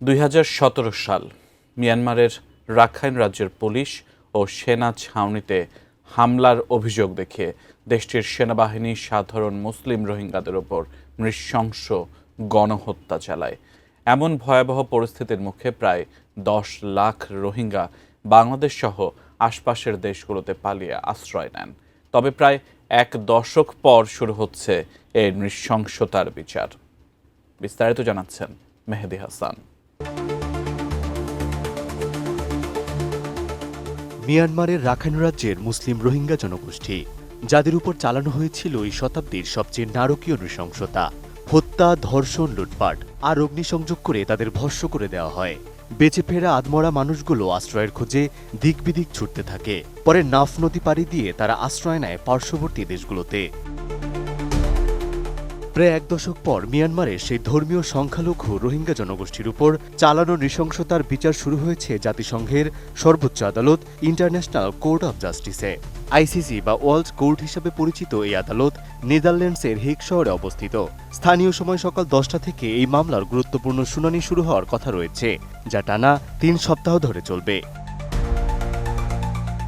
2017 সাল মিয়ানমারের রাখাইন রাজ্যের পুলিশ ও সেনা ছাউনিতে হামলার অভিযোগ দেখিয়ে দেশটির সেনাবাহিনী সাধারণ মুসলিম রোহিঙ্গাদের ওপর নৃশংস গণহত্যা চালায়। এমন ভয়াবহ পরিস্থিতির মুখে প্রায় 10 লাখ রোহিঙ্গা বাংলাদেশ সহ আশপাশের দেশগুলোতে পালিয়ে আশ্রয় নেন। তবে প্রায় 1 দশক পর শুরু হচ্ছে এই নৃশংসতার বিচার। বিস্তারিত জানাচ্ছেন মেহেদি হাসান। মিয়ানমারের রাখাইন রাজ্যের মুসলিম রোহিঙ্গা জনগোষ্ঠী, যাদের উপর চালানো হয়েছিল এই শতাব্দীর সবচেয়ে নারকীয় নৃশংসতা, হত্যা, ধর্ষণ, লুটপাট আর অগ্নিসংযোগ করে তাদের ভস্ম করে দেওয়া হয়। বেঁচে ফেরা আধমরা মানুষগুলো আশ্রয়ের খোঁজে দিক বিদিক ছুটতে থাকে। পরে নাফ নদী পাড়ি দিয়ে তারা আশ্রয় নেয় পার্শ্ববর্তী দেশগুলোতে। প্রায় 1 দশক পর মিয়ানমারের সেই ধর্মীয় সংখ্যালঘু রোহিঙ্গা জনগোষ্ঠীর উপর চালানো নৃশংসতার বিচার শুরু হয়েছে জাতিসংঘের সর্বোচ্চ আদালত ইন্টারন্যাশনাল কোর্ট অব জাস্টিসে। আইসিসি বা ওয়ার্ল্ড কোর্ট হিসাবে পরিচিত এই আদালত নেদারল্যান্ডসের হেগ শহরে অবস্থিত। স্থানীয় সময় সকাল 10টা থেকে এই মামলার গুরুত্বপূর্ণ শুনানি শুরু হওয়ার কথা রয়েছে, যা টানা 3 সপ্তাহ ধরে চলবে।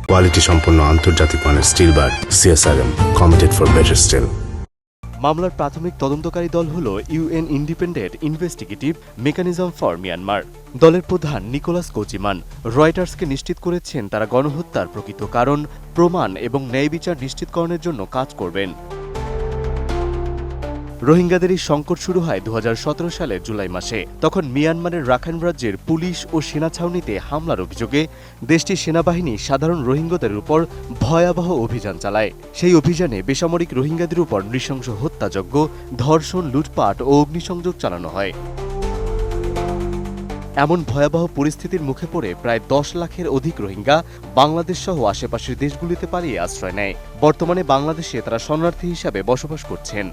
কোয়ালিটি সম্পন্ন আন্তর্জাতিক মানের still bar CSRM, committed for better still. মামলার প্রাথমিক তদন্তকারী দল হল UN independent investigative mechanism for Myanmar. দলের প্রধান নিকোলাস কোচিমান রয়টার্সকে নিশ্চিত করেছেন তারা গণহত্যার প্রকৃত কারণ, প্রমাণ এবং ন্যায় বিচার নিশ্চিতকরণের জন্য কাজ করবেন। রোহিঙ্গাদের এই সংকট শুরু হয় 2017 সালের জুলাই মাসে। তখন মিয়ানমারের রাখাইন রাজ্যের পুলিশ ও সেনা ছাউনিতে হামলার অভিযোগে দেশটির সেনাবাহিনী সাধারণ রোহিঙ্গাদের উপর ভয়াবহ অভিযান চালায়। সেই অভিযানে বেসামরিক রোহিঙ্গাদের উপর নৃশংস হত্যাযজ্ঞ, ধর্ষণ, লুটপাট ও অগ্নিসংযোগ চালানো হয়। এমন ভয়াবহ পরিস্থিতির মুখে পড়ে প্রায় 10 লাখের অধিক রোহিঙ্গা বাংলাদেশ সহ আশেপাশের দেশগুলিতে পালিয়ে আশ্রয় নেয়। বর্তমানে বাংলাদেশে তারা শরণার্থী হিসাবে বসবাস করছেন।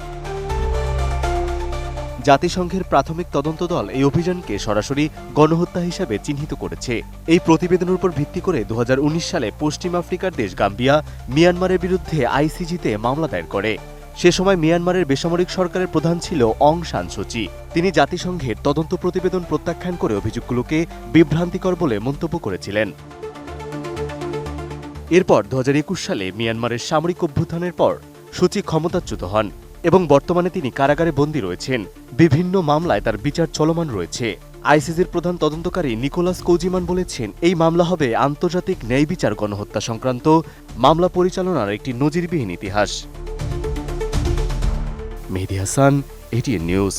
জাতিসংঘের প্রাথমিক তদন্ত দল এই অভিযানকে সরাসরি গণহত্যা হিসাবে চিহ্নিত করেছে। এই প্রতিবেদনের উপর ভিত্তি করে 2019 সালে পশ্চিম আফ্রিকার দেশ গাম্বিয়া মিয়ানমারের বিরুদ্ধে আইসিজিতে মামলা দায়ের করে। সে সময় মিয়ানমারের বেসামরিক সরকারের প্রধান ছিল অং সান সুচি। তিনি জাতিসংঘের তদন্ত প্রতিবেদন প্রত্যাখ্যান করে অভিযোগগুলোকে বিভ্রান্তিকর বলে মন্তব্য করেছিলেন। এরপর 2021 সালে মিয়ানমারের সামরিক অভ্যুত্থানের পর সুচি ক্ষমতাচ্যুত হন এবং বর্তমানে তিনি কারাগারে বন্দী রয়েছেন। বিভিন্ন মামলায় তার বিচার চলমান রয়েছে। আইসিজির প্রধান তদন্তকারী নিকোলাস কোজিমান বলেছেন, এই মামলা হবে আন্তর্জাতিক ন্যায় বিচার গণহত্যা সংক্রান্ত মামলা পরিচালনার একটি নজিরবিহীন ইতিহাস। Mehedi Hasan, ATN news.